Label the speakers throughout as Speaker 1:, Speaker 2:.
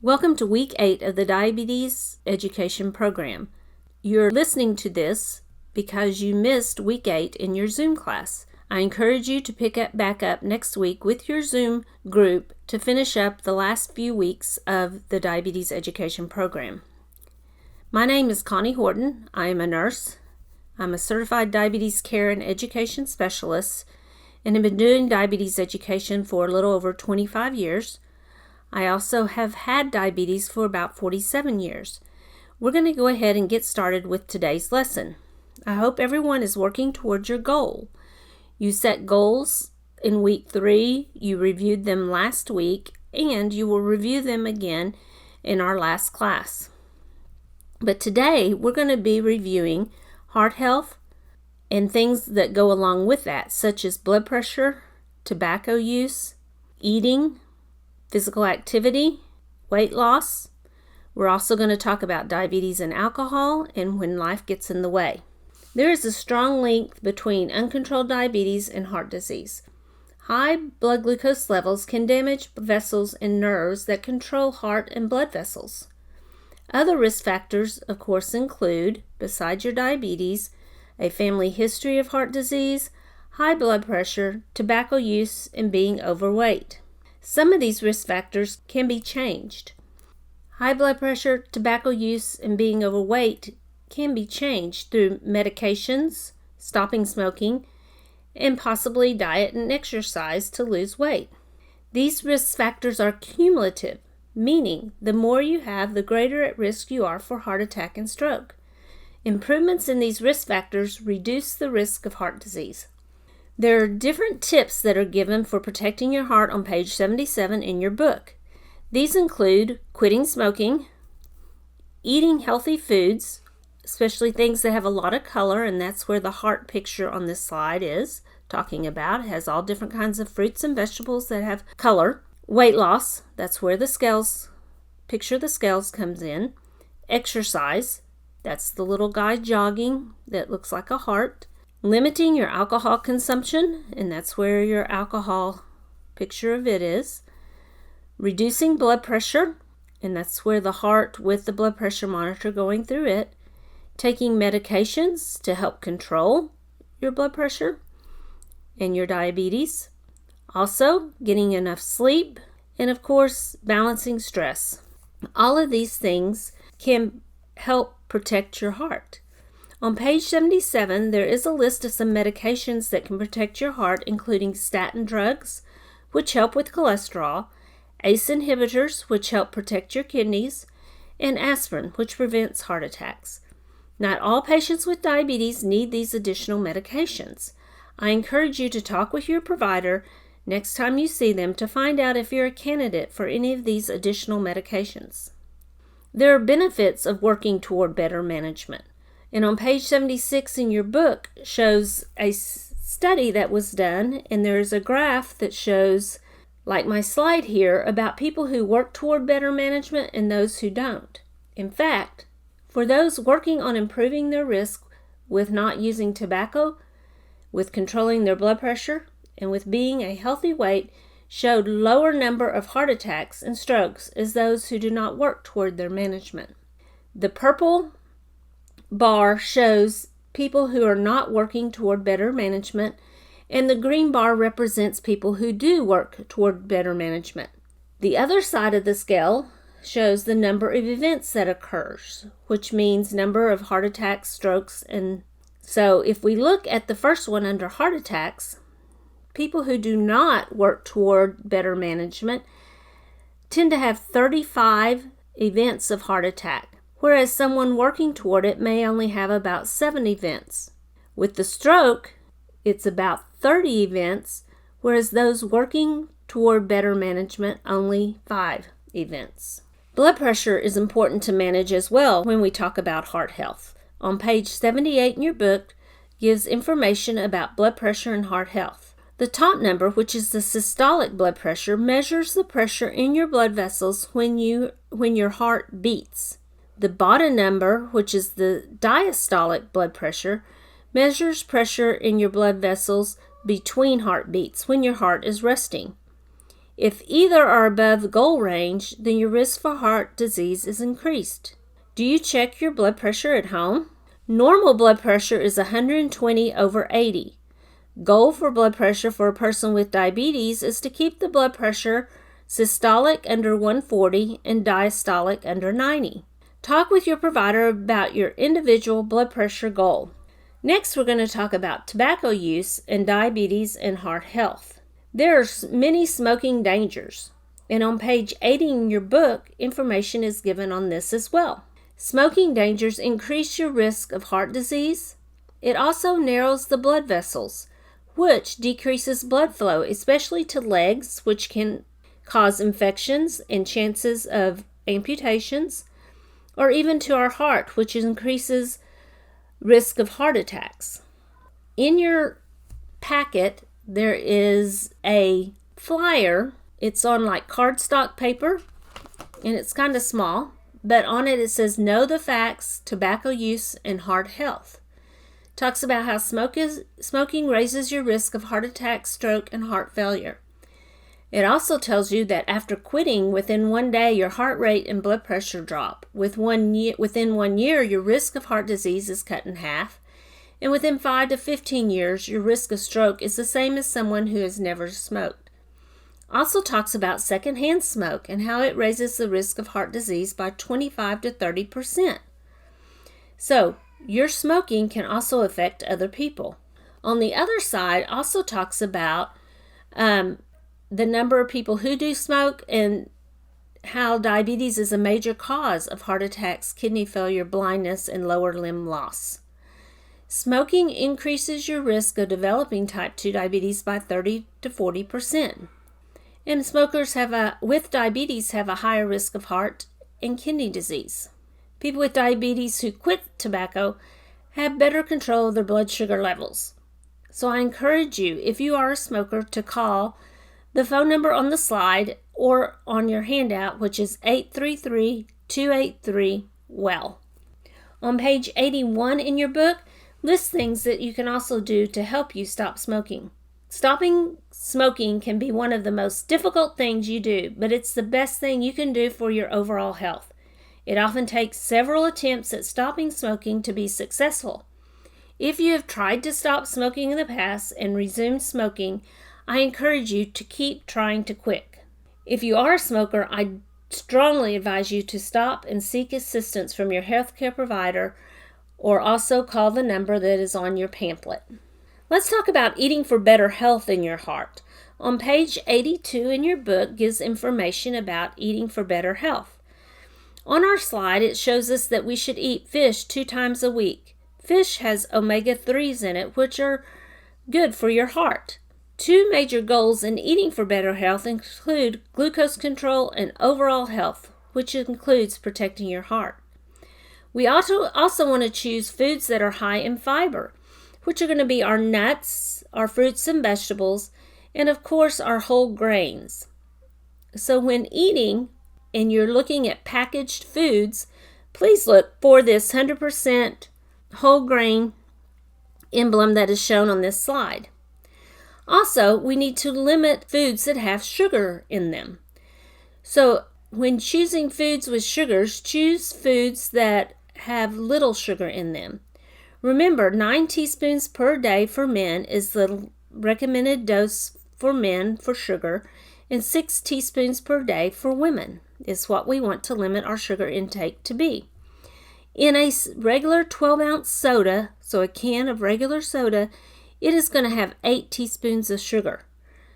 Speaker 1: Welcome to Week 8 of the Diabetes Education Program. You're listening to this because you missed Week 8 in your Zoom class. I encourage you to pick it back up next week with your Zoom group to finish up the last few weeks of the Diabetes Education Program. My name is Connie Horton. I am a nurse. I'm a certified diabetes care and education specialist and have been doing diabetes education for a little over 25 years. I also have had diabetes for about 47 years. We're going to go ahead and get started with today's lesson. I hope everyone is working towards your goal. You set goals in week 3, you reviewed them last week, and you will review them again in our last class. But today we're going to be reviewing heart health and things that go along with that, such as blood pressure, tobacco use, eating, physical activity, weight loss. We're also going to talk about diabetes and alcohol and when life gets in the way. There is a strong link between uncontrolled diabetes and heart disease. High blood glucose levels can damage vessels and nerves that control heart and blood vessels. Other risk factors, of course, include, besides your diabetes, a family history of heart disease, high blood pressure, tobacco use, and being overweight. Some of these risk factors can be changed. High blood pressure, tobacco use, and being overweight can be changed through medications, stopping smoking, and possibly diet and exercise to lose weight. These risk factors are cumulative, meaning the more you have, the greater at risk you are for heart attack and stroke. Improvements in these risk factors reduce the risk of heart disease. There are different tips that are given for protecting your heart on page 77 in your book. These include quitting smoking, eating healthy foods, especially things that have a lot of color, and that's where the heart picture on this slide is talking about. It has all different kinds of fruits and vegetables that have color. Weight loss, that's where the scales, picture the scales comes in. Exercise, that's the little guy jogging that looks like a heart. Limiting your alcohol consumption, and that's where your alcohol picture of it is. Reducing blood pressure, and that's where the heart with the blood pressure monitor going through it. Taking medications to help control your blood pressure and your diabetes. Also, getting enough sleep, and of course, balancing stress. All of these things can help protect your heart. On page 77, there is a list of some medications that can protect your heart, including statin drugs, which help with cholesterol, ACE inhibitors, which help protect your kidneys, and aspirin, which prevents heart attacks. Not all patients with diabetes need these additional medications. I encourage you to talk with your provider next time you see them to find out if you're a candidate for any of these additional medications. There are benefits of working toward better management. And on page 76 in your book shows a study that was done, and there's a graph that shows, like my slide here, about people who work toward better management and those who don't. In fact, for those working on improving their risk with not using tobacco, with controlling their blood pressure, and with being a healthy weight, showed lower number of heart attacks and strokes as those who do not work toward their management. The purple bar shows people who are not working toward better management, and the green bar represents people who do work toward better management. The other side of the scale shows the number of events that occurs, which means number of heart attacks, strokes, and so if we look at the first one under heart attacks, people who do not work toward better management tend to have 35 events of heart attack, whereas someone working toward it may only have about 7 events. With the stroke, it's about 30 events, whereas those working toward better management only 5 events. Blood pressure is important to manage as well when we talk about heart health. On page 78 in your book gives information about blood pressure and heart health. The top number, which is the systolic blood pressure, measures the pressure in your blood vessels when your heart beats. The bottom number, which is the diastolic blood pressure, measures pressure in your blood vessels between heartbeats when your heart is resting. If either are above the goal range, then your risk for heart disease is increased. Do you check your blood pressure at home? Normal blood pressure is 120/80. Goal for blood pressure for a person with diabetes is to keep the blood pressure systolic under 140 and diastolic under 90. Talk with your provider about your individual blood pressure goal. Next, we're going to talk about tobacco use and diabetes and heart health. There are many smoking dangers, and on page 80 in your book, information is given on this as well. Smoking dangers increase your risk of heart disease. It also narrows the blood vessels, which decreases blood flow, especially to legs, which can cause infections and chances of amputations, or even to our heart, which increases risk of heart attacks. In your packet, there is a flyer. It's on like cardstock paper, and it's kind of small, but on it says, "Know the facts, tobacco use, and heart health." Talks about how smoking raises your risk of heart attack, stroke, and heart failure. It also tells you that after quitting, within 1 day, your heart rate and blood pressure drop. Within 1 year, your risk of heart disease is cut in half. And within 5 to 15 years, your risk of stroke is the same as someone who has never smoked. Also talks about secondhand smoke and how it raises the risk of heart disease by 25 to 30%. So, your smoking can also affect other people. On the other side, also talks about the number of people who do smoke and how diabetes is a major cause of heart attacks, kidney failure, blindness, and lower limb loss. Smoking increases your risk of developing type 2 diabetes by 30 to 40%. And smokers with diabetes have a higher risk of heart and kidney disease. People with diabetes who quit tobacco have better control of their blood sugar levels. So I encourage you, if you are a smoker, to call the phone number on the slide or on your handout, which is 833-283-WELL. On page 81 in your book, lists things that you can also do to help you stop smoking. Stopping smoking can be one of the most difficult things you do, but it's the best thing you can do for your overall health. It often takes several attempts at stopping smoking to be successful. If you have tried to stop smoking in the past and resumed smoking, I encourage you to keep trying to quit. If you are a smoker, I strongly advise you to stop and seek assistance from your healthcare provider, or also call the number that is on your pamphlet. Let's talk about eating for better health in your heart. On page 82 in your book gives information about eating for better health. On our slide, it shows us that we should eat fish 2 times a week. Fish has omega-3s in it, which are good for your heart. 2 major goals in eating for better health include glucose control and overall health, which includes protecting your heart. We also want to choose foods that are high in fiber, which are going to be our nuts, our fruits and vegetables, and of course our whole grains. So when eating and you're looking at packaged foods, please look for this 100% whole grain emblem that is shown on this slide. Also, we need to limit foods that have sugar in them. So when choosing foods with sugars, choose foods that have little sugar in them. Remember, 9 teaspoons per day for men is the recommended dose for men for sugar, and 6 teaspoons per day for women is what we want to limit our sugar intake to be. In a regular 12-ounce soda, so a can of regular soda, it is going to have 8 teaspoons of sugar.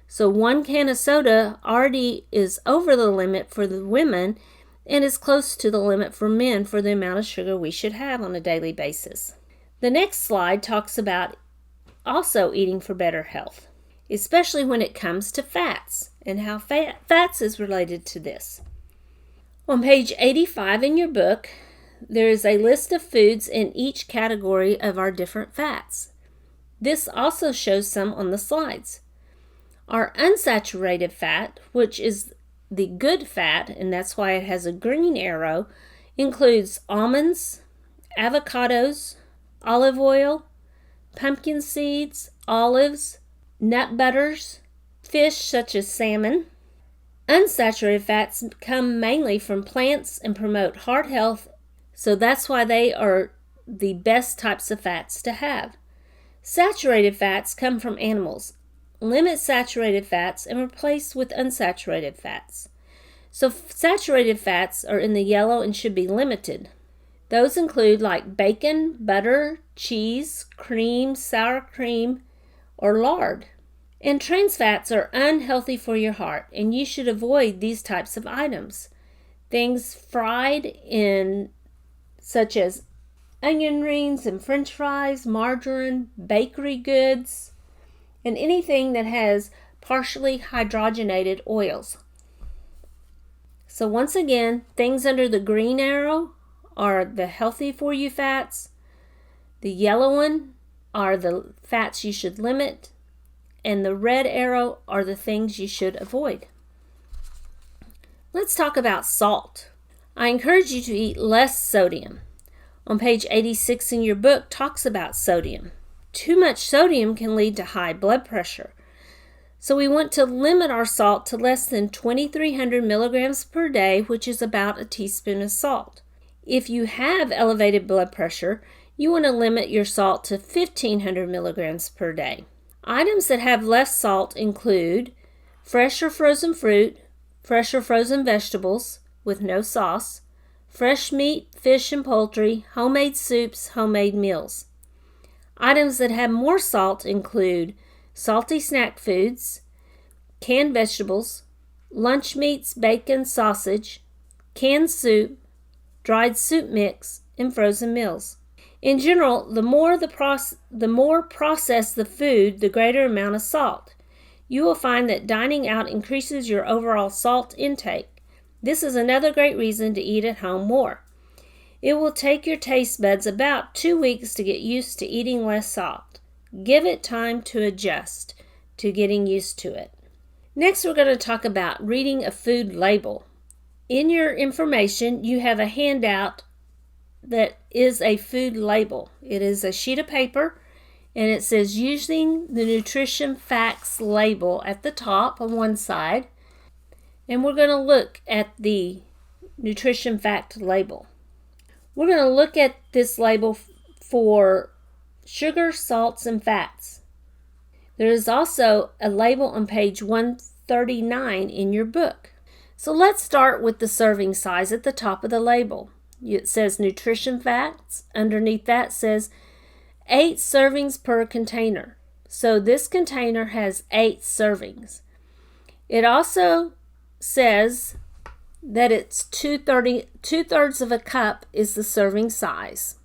Speaker 1: So 1 can of soda already is over the limit for the women and is close to the limit for men for the amount of sugar we should have on a daily basis. The next slide talks about also eating for better health, especially when it comes to fats and how fats is related to this. On page 85 in your book, there is a list of foods in each category of our different fats. This also shows some on the slides. Our unsaturated fat, which is the good fat, and that's why it has a green arrow, includes almonds, avocados, olive oil, pumpkin seeds, olives, nut butters, fish such as salmon, Unsaturated fats come mainly from plants and promote heart health, so that's why they are the best types of fats to have. Saturated fats come from animals. Limit saturated fats and replace with unsaturated fats. So saturated fats are in the yellow and should be limited. Those include like bacon, butter, cheese, cream, sour cream, or lard. And trans fats are unhealthy for your heart, and you should avoid these types of items. Things fried in such as onion rings and french fries, margarine, bakery goods, and anything that has partially hydrogenated oils. So once again, things under the green arrow are the healthy for you fats. The yellow one are the fats you should limit, and the red arrow are the things you should avoid. Let's talk about salt. I encourage you to eat less sodium. On page 86 in your book talks about sodium. Too much sodium can lead to high blood pressure. So we want to limit our salt to less than 2,300 milligrams per day, which is about a teaspoon of salt. If you have elevated blood pressure, you want to limit your salt to 1,500 milligrams per day. Items that have less salt include fresh or frozen fruit, fresh or frozen vegetables with no sauce, fresh meat, fish and poultry, homemade soups, homemade meals. Items that have more salt include salty snack foods, canned vegetables, lunch meats, bacon, sausage, canned soup, dried soup mix, and frozen meals. In general, the more processed the food, the greater amount of salt. You will find that dining out increases your overall salt intake. This is another great reason to eat at home more. It will take your taste buds about 2 weeks to get used to eating less salt. Give it time to adjust to getting used to it. Next, we're going to talk about reading a food label. In your information, you have a handout that is a food label. It is a sheet of paper, and it says using the nutrition facts label at the top on one side. And we're going to look at the nutrition fact label. We're going to look at this label for sugar, salts, and fats. There is also a label on page 139 in your book. So let's start with the serving size at the top of the label. It says nutrition facts. Underneath that says 8 servings per container. So this container has 8 servings. It also says that it's 2/3 of a cup is the serving size.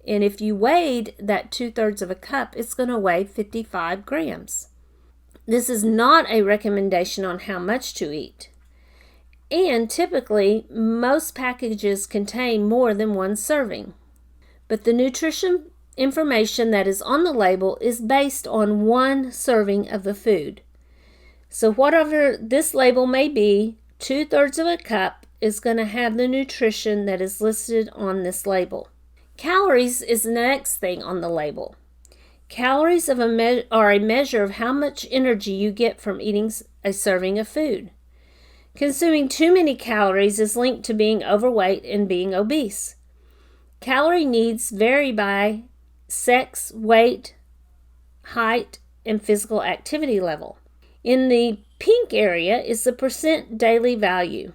Speaker 1: And if you weighed that 2/3 of a cup, it's going to weigh 55 grams. This is not a recommendation on how much to eat. And typically, most packages contain more than 1 serving. But the nutrition information that is on the label is based on 1 serving of the food. So whatever this label may be, 2/3 of a cup is going to have the nutrition that is listed on this label. Calories is the next thing on the label. Calories are a measure of how much energy you get from eating a serving of food. Consuming too many calories is linked to being overweight and being obese. Calorie needs vary by sex, weight, height, and physical activity level. In the pink area is the percent daily value.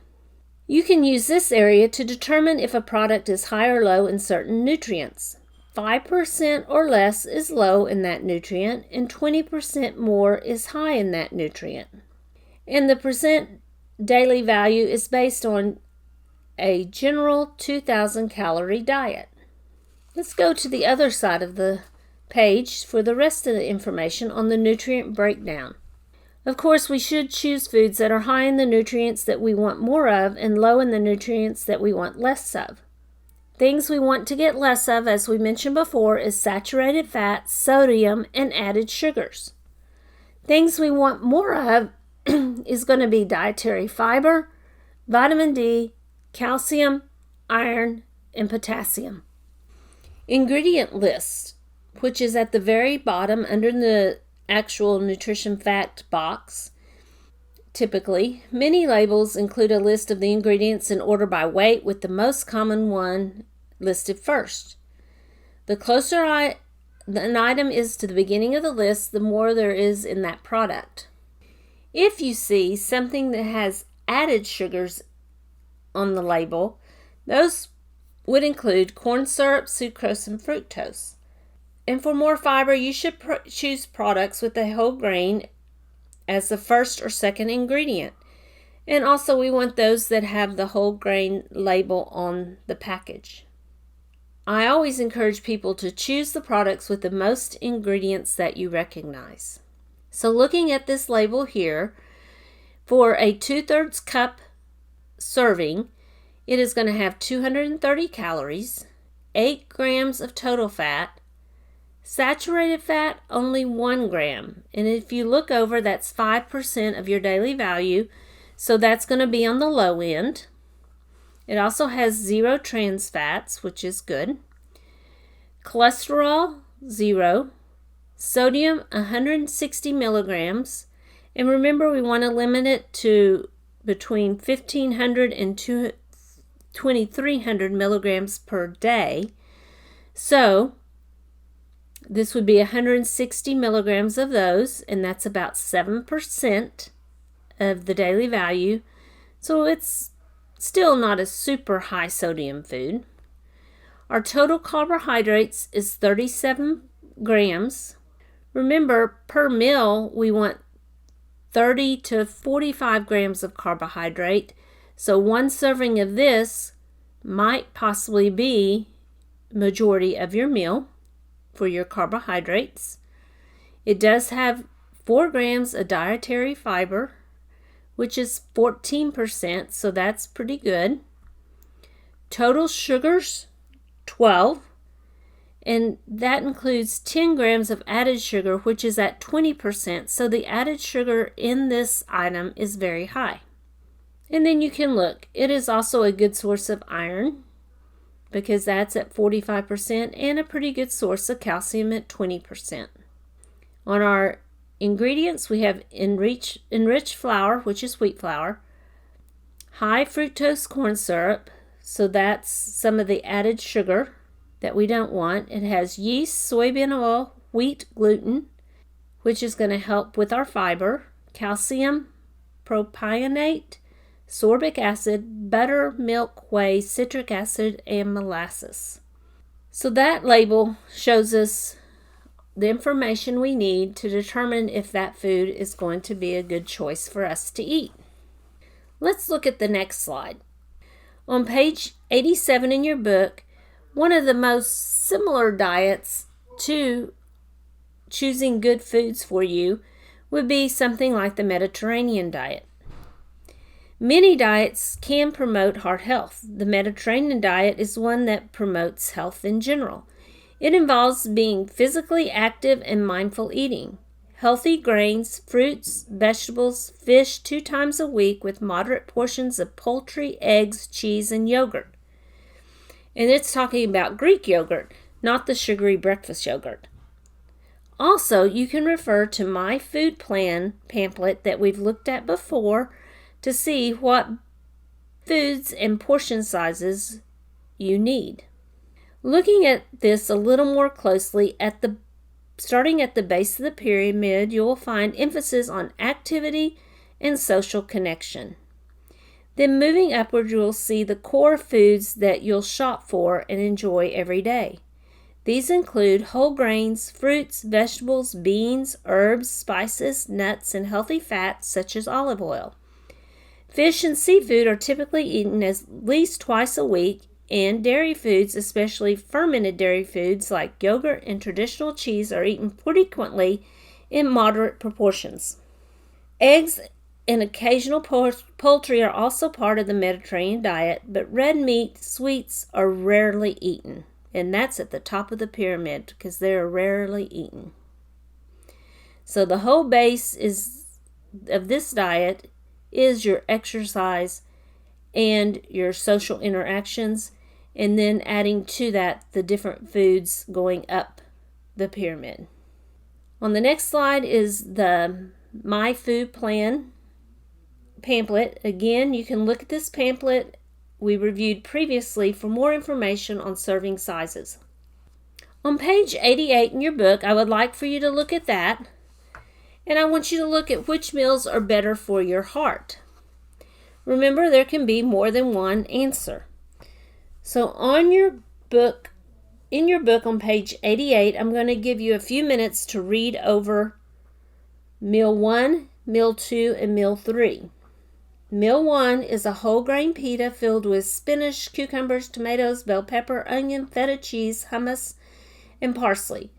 Speaker 1: You can use this area to determine if a product is high or low in certain nutrients. 5% or less is low in that nutrient, and 20% more is high in that nutrient. And the percent daily value is based on a general 2,000 calorie diet. Let's go to the other side of the page for the rest of the information on the nutrient breakdown. Of course, we should choose foods that are high in the nutrients that we want more of and low in the nutrients that we want less of. Things we want to get less of, as we mentioned before, is saturated fat, sodium, and added sugars. Things we want more of is going to be dietary fiber, vitamin D, calcium, iron, and potassium. Ingredient list, which is at the very bottom under the actual nutrition fact box, typically, many labels include a list of the ingredients in order by weight, with the most common one listed first. The closer an item is to the beginning of the list, the more there is in that product. If you see something that has added sugars on the label, those would include corn syrup, sucrose, and fructose. And for more fiber, you should choose products with a whole grain as the first or second ingredient. And also we want those that have the whole grain label on the package. I always encourage people to choose the products with the most ingredients that you recognize. So looking at this label here, for a 2/3 cup serving, it is going to have 230 calories, 8 grams of total fat, saturated fat only 1 gram. And if you look over, that's 5% of your daily value, so that's going to be on the low end. It also has 0 trans fats, which is good. Cholesterol, 0. Sodium, 160 milligrams. And remember, we want to limit it to between 1,500 and 2,300 milligrams per day. So this would be 160 milligrams of those, and that's about 7% of the daily value. So it's still not a super high sodium food. Our total carbohydrates is 37 grams. Remember, per meal, we want 30 to 45 grams of carbohydrate. So one serving of this might possibly be majority of your meal for your carbohydrates. It does have 4 grams of dietary fiber, which is 14%, so that's pretty good. Total sugars, 12, and that includes 10 grams of added sugar, which is at 20%, so the added sugar in this item is very high. And then you can look, it is also a good source of iron, because that's at 45%, and a pretty good source of calcium at 20%. On our ingredients, we have enriched flour, which is wheat flour, high fructose corn syrup, so that's some of the added sugar that we don't want. It has yeast, soybean oil, wheat gluten, which is going to help with our fiber, calcium, propionate, sorbic acid, butter, milk, whey, citric acid, and molasses. So that label shows us the information we need to determine if that food is going to be a good choice for us to eat. Let's look at the next slide. On page 87 in your book, one of the most similar diets to choosing good foods for you would be something like the Mediterranean diet. Many diets can promote heart health. The Mediterranean diet is one that promotes health in general. It involves being physically active and mindful eating. Healthy grains, fruits, vegetables, fish 2 times a week with moderate portions of poultry, eggs, cheese, and yogurt. And it's talking about Greek yogurt, not the sugary breakfast yogurt. Also, you can refer to my food plan pamphlet that we've looked at before to see what foods and portion sizes you need. Looking at this a little more closely, starting at the base of the pyramid, you will find emphasis on activity and social connection. Then moving upward, you will see the core foods that you'll shop for and enjoy every day. These include whole grains, fruits, vegetables, beans, herbs, spices, nuts, and healthy fats such as olive oil. Fish and seafood are typically eaten at least twice a week, and dairy foods, especially fermented dairy foods like yogurt and traditional cheese, are eaten frequently in moderate proportions. Eggs and occasional poultry are also part of the Mediterranean diet, but red meat, sweets are rarely eaten, and that's at the top of the pyramid because they're rarely eaten. So the whole base of this diet is your exercise and your social interactions, and then adding to that the different foods going up the pyramid. On the next slide is the My Food Plan pamphlet. Again, you can look at this pamphlet we reviewed previously for more information on serving sizes. On page 88 in your book, I would like for you to look at that, and I want you to look at which meals are better for your heart. Remember, there can be more than one answer. So in your book on page 88, I'm going to give you a few minutes to read over Meal 1, Meal 2, and Meal 3. Meal 1 is a whole grain pita filled with spinach, cucumbers, tomatoes, bell pepper, onion, feta cheese, hummus, and parsley,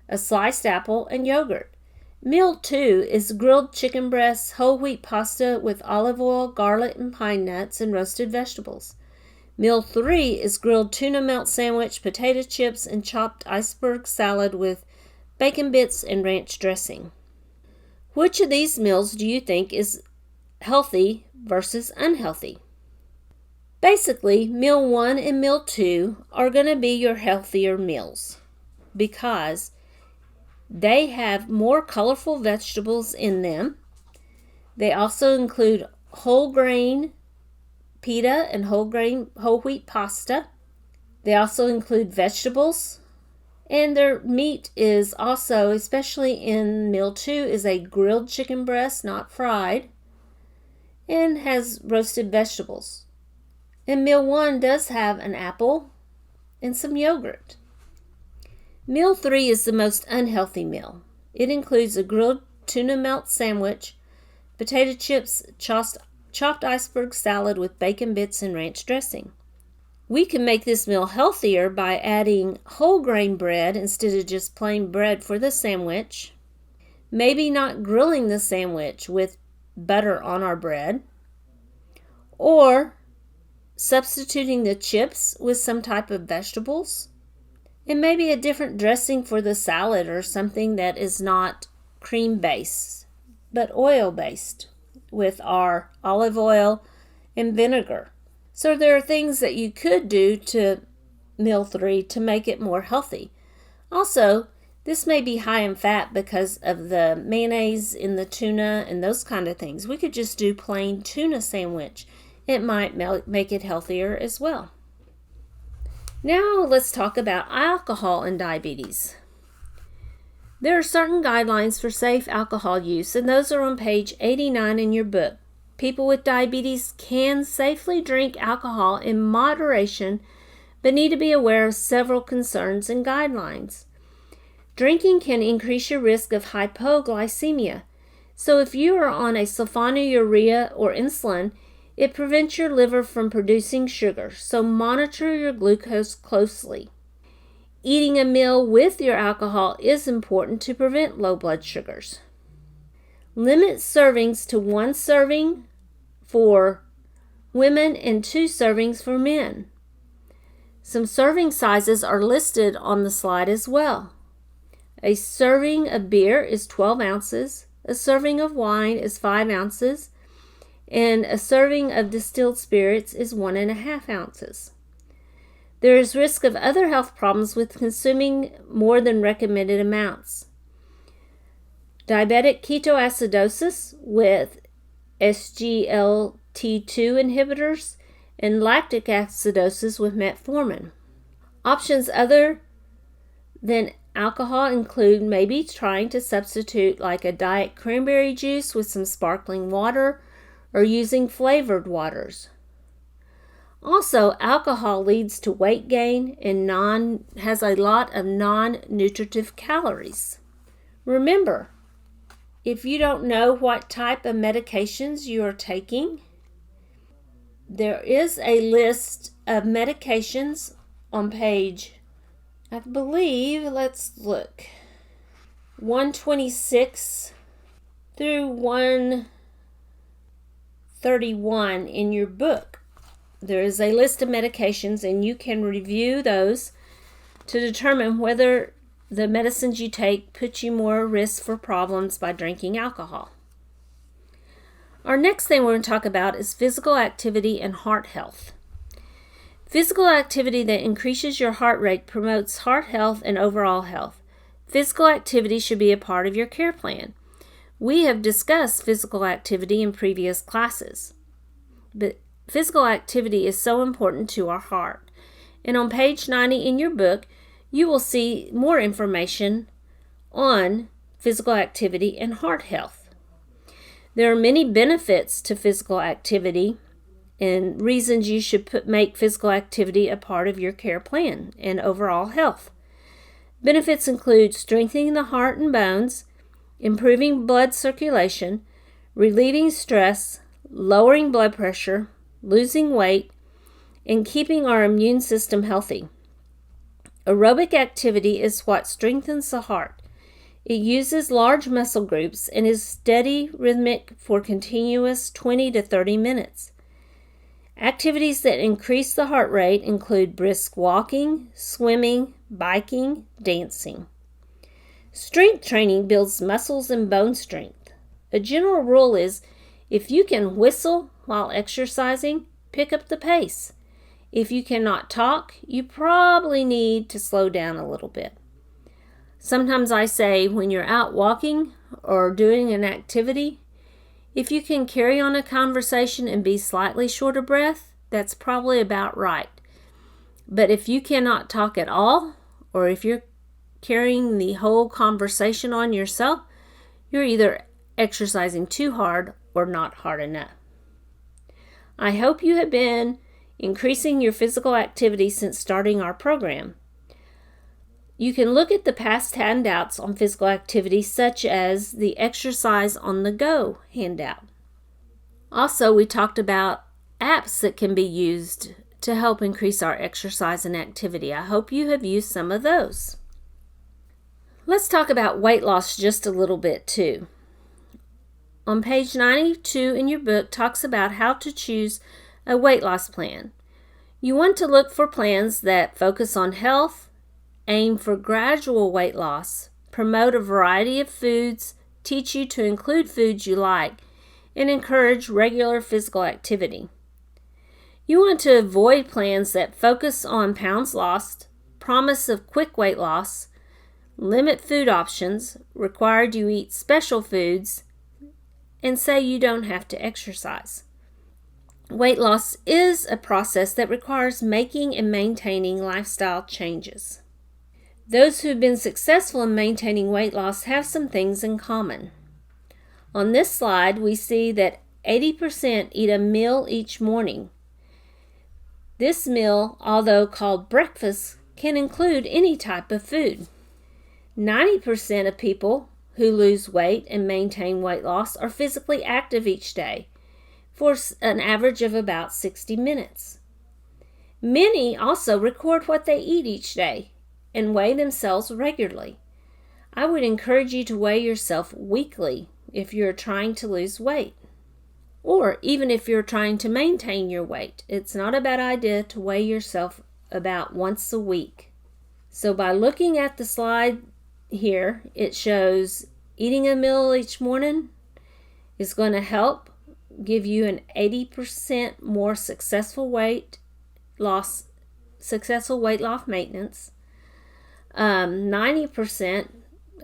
Speaker 1: a sliced apple, and yogurt. Meal 2 is grilled chicken breasts, whole wheat pasta with olive oil, garlic, and pine nuts, and roasted vegetables. Meal 3 is grilled tuna melt sandwich, potato chips, and chopped iceberg salad with bacon bits and ranch dressing. Which of these meals do you think is healthy versus unhealthy? Basically, Meal 1 and Meal 2 are going to be your healthier meals because they have more colorful vegetables in them. They also include whole grain pita and whole wheat pasta. They also include vegetables. And their meat is also, especially in Meal 2, is a grilled chicken breast, not fried, and has roasted vegetables. And Meal 1 does have an apple and some yogurt. Meal 3 is the most unhealthy meal. It includes a grilled tuna melt sandwich, potato chips, chopped iceberg salad with bacon bits and ranch dressing. We can make this meal healthier by adding whole grain bread instead of just plain bread for the sandwich. Maybe not grilling the sandwich with butter on our bread. Or substituting the chips with some type of vegetables. And maybe a different dressing for the salad or something that is not cream-based, but oil-based with our olive oil and vinegar. So there are things that you could do to Meal 3 to make it more healthy. Also, this may be high in fat because of the mayonnaise in the tuna and those kind of things. We could just do plain tuna sandwich. It might make it healthier as well. Now let's talk about alcohol and diabetes. There are certain guidelines for safe alcohol use, and those are on page 89 in your book. People with diabetes can safely drink alcohol in moderation, but need to be aware of several concerns and guidelines. Drinking can increase your risk of hypoglycemia. So if you are on a sulfonylurea or insulin, it prevents your liver from producing sugar, so monitor your glucose closely. Eating a meal with your alcohol is important to prevent low blood sugars. Limit servings to 1 serving for women and 2 servings for men. Some serving sizes are listed on the slide as well. A serving of beer is 12 ounces, a serving of wine is 5 ounces, and a serving of distilled spirits is 1.5 ounces. There is risk of other health problems with consuming more than recommended amounts. Diabetic ketoacidosis with SGLT2 inhibitors and lactic acidosis with metformin. Options other than alcohol include maybe trying to substitute like a diet cranberry juice with some sparkling water or using flavored waters. Also, alcohol leads to weight gain and has a lot of non-nutritive calories. Remember, if you don't know what type of medications you are taking, there is a list of medications on page, I believe, let's look, 126 through 131 in your book. There is a list of medications, and you can review those to determine whether the medicines you take put you more at risk for problems by drinking alcohol. Our next thing we're going to talk about is physical activity and heart health. Physical activity that increases your heart rate promotes heart health and overall health. Physical activity should be a part of your care plan. We have discussed physical activity in previous classes, but physical activity is so important to our heart. And on page 90 in your book, you will see more information on physical activity and heart health. There are many benefits to physical activity and reasons you should make physical activity a part of your care plan and overall health. Benefits include strengthening the heart and bones, improving blood circulation, relieving stress, lowering blood pressure, losing weight, and keeping our immune system healthy. Aerobic activity is what strengthens the heart. It uses large muscle groups and is steady, rhythmic for continuous 20 to 30 minutes. Activities that increase the heart rate include brisk walking, swimming, biking, dancing. Strength training builds muscles and bone strength. A general rule is, if you can whistle while exercising, pick up the pace. If you cannot talk, you probably need to slow down a little bit. Sometimes I say when you're out walking or doing an activity, if you can carry on a conversation and be slightly short of breath, that's probably about right. But if you cannot talk at all, or if you're carrying the whole conversation on yourself, you're either exercising too hard or not hard enough. I hope you have been increasing your physical activity since starting our program. You can look at the past handouts on physical activity, such as the Exercise on the Go handout. Also, we talked about apps that can be used to help increase our exercise and activity. I hope you have used some of those. Let's talk about weight loss just a little bit too. On page 92 in your book talks about how to choose a weight loss plan. You want to look for plans that focus on health, aim for gradual weight loss, promote a variety of foods, teach you to include foods you like, and encourage regular physical activity. You want to avoid plans that focus on pounds lost, promise of quick weight loss, limit food options, required you eat special foods, and say you don't have to exercise. Weight loss is a process that requires making and maintaining lifestyle changes. Those who have been successful in maintaining weight loss have some things in common. On this slide, we see that 80% eat a meal each morning. This meal, although called breakfast, can include any type of food. 90% of people who lose weight and maintain weight loss are physically active each day for an average of about 60 minutes. Many also record what they eat each day and weigh themselves regularly. I would encourage you to weigh yourself weekly if you're trying to lose weight, or even if you're trying to maintain your weight. It's not a bad idea to weigh yourself about once a week. So by looking at the slide here, it shows eating a meal each morning is going to help give you an 80% more successful weight loss maintenance. 90%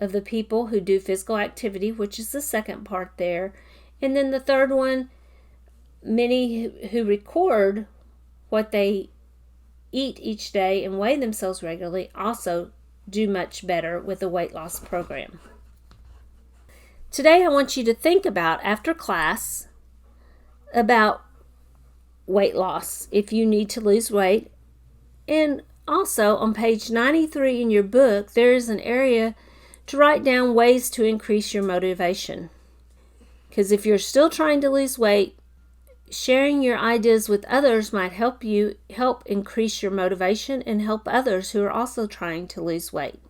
Speaker 1: of the people who do physical activity, which is the second part there, and then the third one, many who record what they eat each day and weigh themselves regularly also do much better with the weight loss program. Today I want you to think about, after class, about weight loss if you need to lose weight. And also on page 93 in your book, there is an area to write down ways to increase your motivation. Because if you're still trying to lose weight, sharing your ideas with others might help increase your motivation and help others who are also trying to lose weight.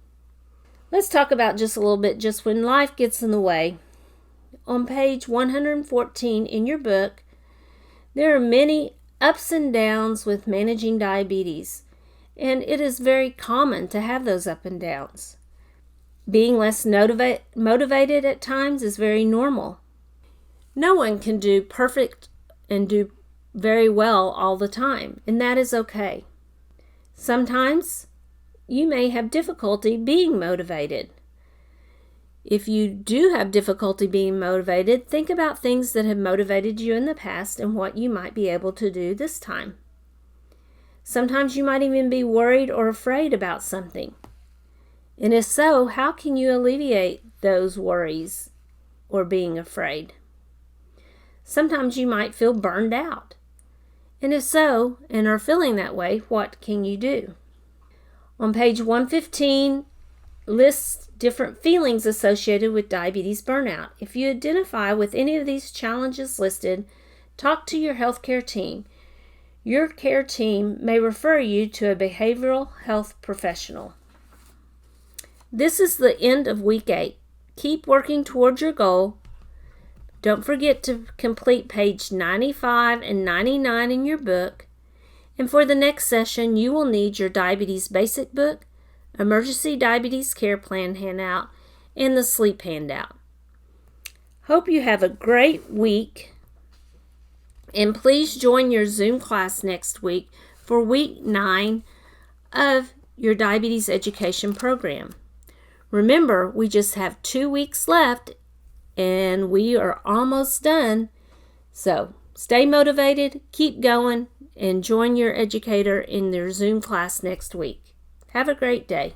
Speaker 1: Let's talk about just a little bit just when life gets in the way. On page 114 in your book, there are many ups and downs with managing diabetes, and it is very common to have those up and downs. Being less motivated at times is very normal. No one can do perfect and do very well all the time, and that is okay. Sometimes you may have difficulty being motivated. If you do have difficulty being motivated, think about things that have motivated you in the past and what you might be able to do this time. Sometimes you might even be worried or afraid about something. And if so, how can you alleviate those worries or being afraid? Sometimes you might feel burned out. And if so, and are feeling that way, what can you do? On page 115, lists different feelings associated with diabetes burnout. If you identify with any of these challenges listed, talk to your healthcare team. Your care team may refer you to a behavioral health professional. This is the end of week 8. Keep working towards your goal. Don't forget to complete page 95 and 99 in your book. And for the next session, you will need your diabetes basic book, emergency diabetes care plan handout, and the sleep handout. Hope you have a great week. And please join your Zoom class next week for week 9 of your diabetes education program. Remember, we just have 2 weeks left and we are almost done. So stay motivated, keep going, and join your educator in their Zoom class next week. Have a great day.